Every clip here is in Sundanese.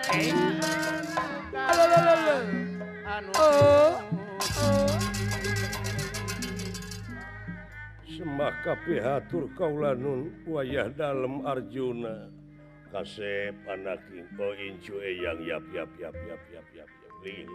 Semaka pihatur kaulanun wayah dalem Arjuna kasep anaking ko incu eyang yap ling.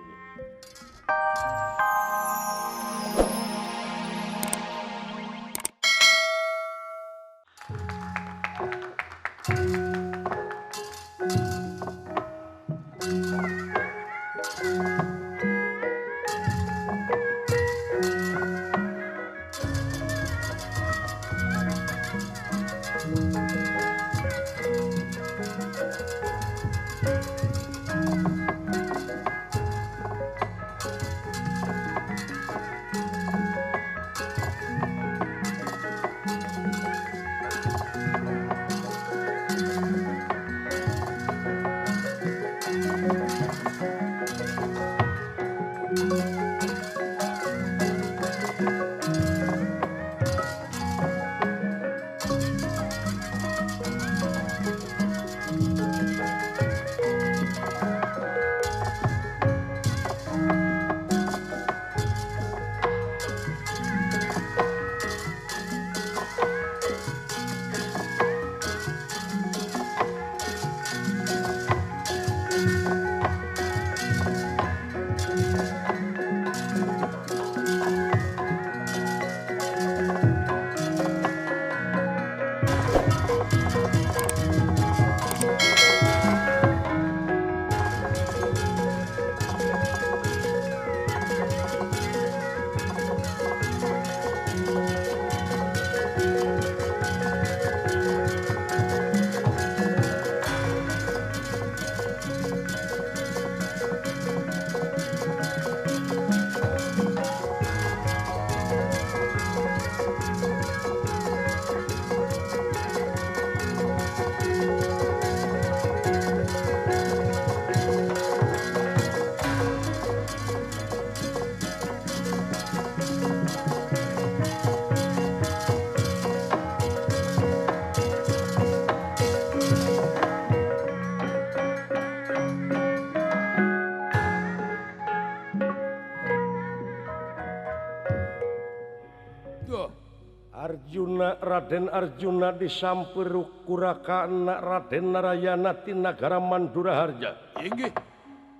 Raden Arjuna disamperuk kuraka anak Raden Narayana ti nagara Mandura Harja. Inggih.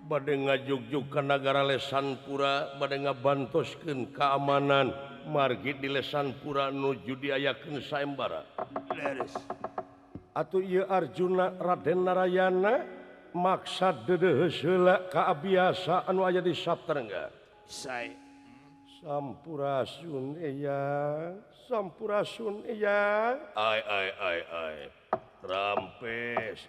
Bade ngajugjug ka nagara Lesanpura bade ngabantoskeun keamanan margi di Lesanpura nuju diayakeun saembara. Leres. Atuh ieu Arjuna Raden Narayana maksa dedeus heula ka abiasa anu aya di Saptrengga. Sae. Sampurasun Sampurasun iya. Ai. Rampes.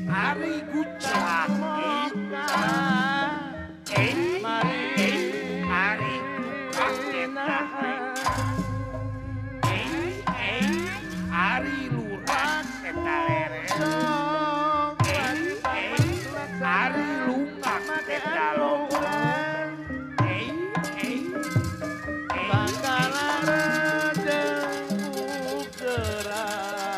Ari gucak Ari Ari lurah eta leres Ari lungak eta longgrang bakalan jenguk gerang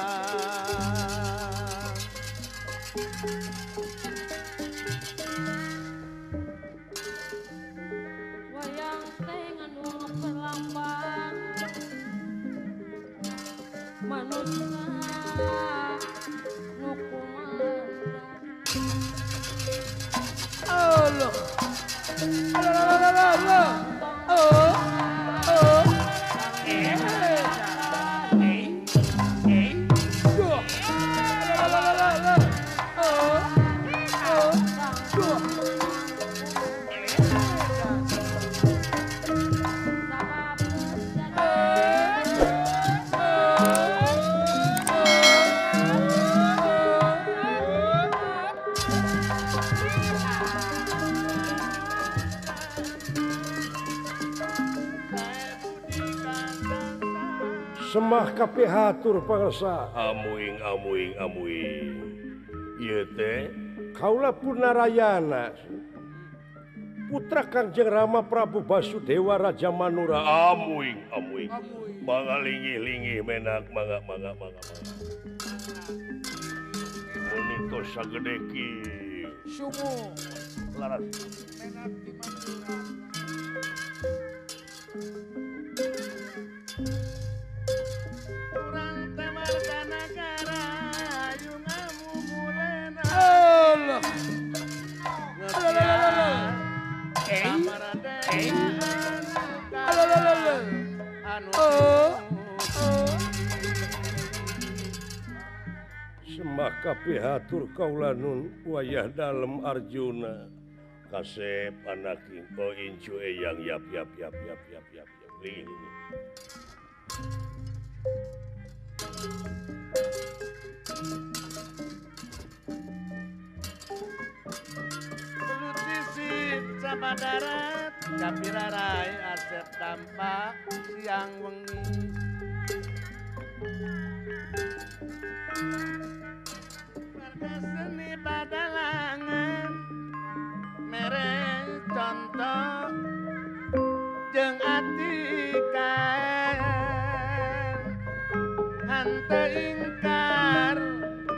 Semah kabeh hatur pangarsa. Amuing. Ieu teh Kaula Punarayana. Putra Kangjeng Rama Prabu Basudewa Raja Manura. amuing. Mangga linggih menak mangga. Monito sagede kieu. Sumu Laras. menak di Madura. Urang teh warga negara ayu ngamumulena. Allah. Semah kabeh hatur kaula nun wayah dalem Arjuna. Kasep anak info incu eyang yap. Linggih. Lutisit sama darat kapirarai asep tampak siang wengi. Warga seni padalangan mere contoh jeung atikan hante ingkar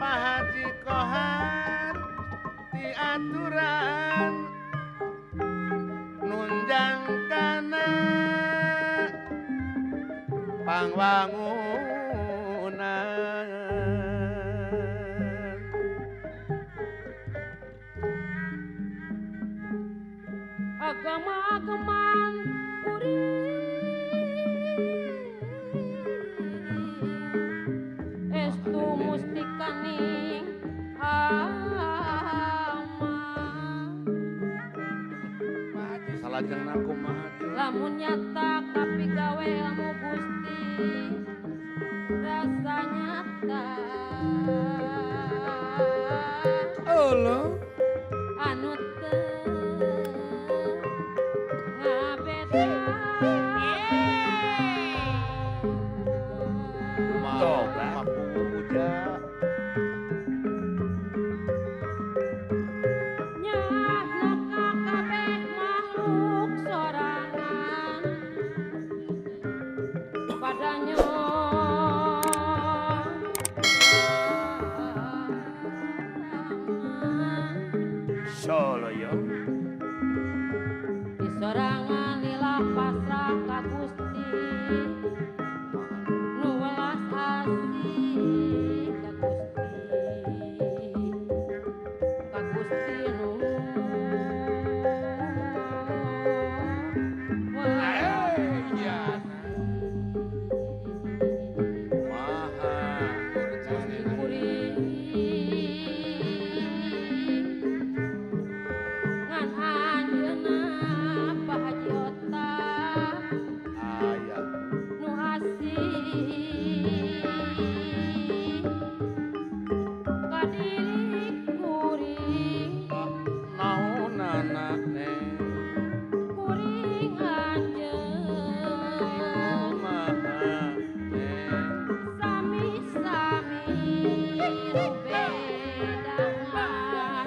Pak Haji Kohar di aturan nunjang kana pangwangunan. Agama-agaman estu mustikaning Salajengna kumaha lamun nyata kapigawe ilmu Gusti rasa nyata Allah anu teu ngabeda kumaha pemuda nyahna kabeh makhluk sorangan padanya Solo yo. di sorangan lila pasrah ka Gusti nu welas asih ka Gusti nu ngan anjeunna Pak Haji Otak nu asih ka diri kuring naonana neng kuring anjeun kumaha neng sami-sami rubedahan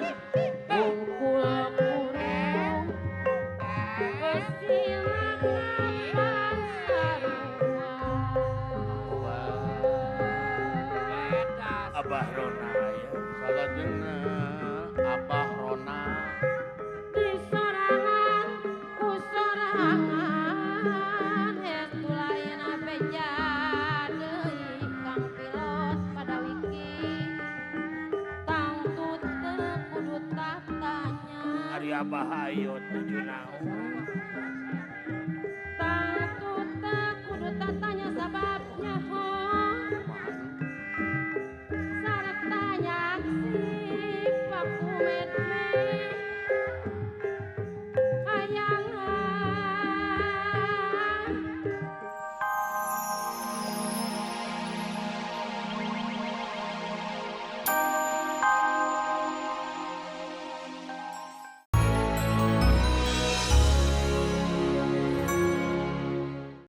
bungkul kurung kesilangan sarua Abah Rona ya salajengna Abah Rona di sorangan ku sorangan estu lain beja deui kang pilot pada wiki tang tuteu kudu tatanya Ari Abah ayo tujuh naon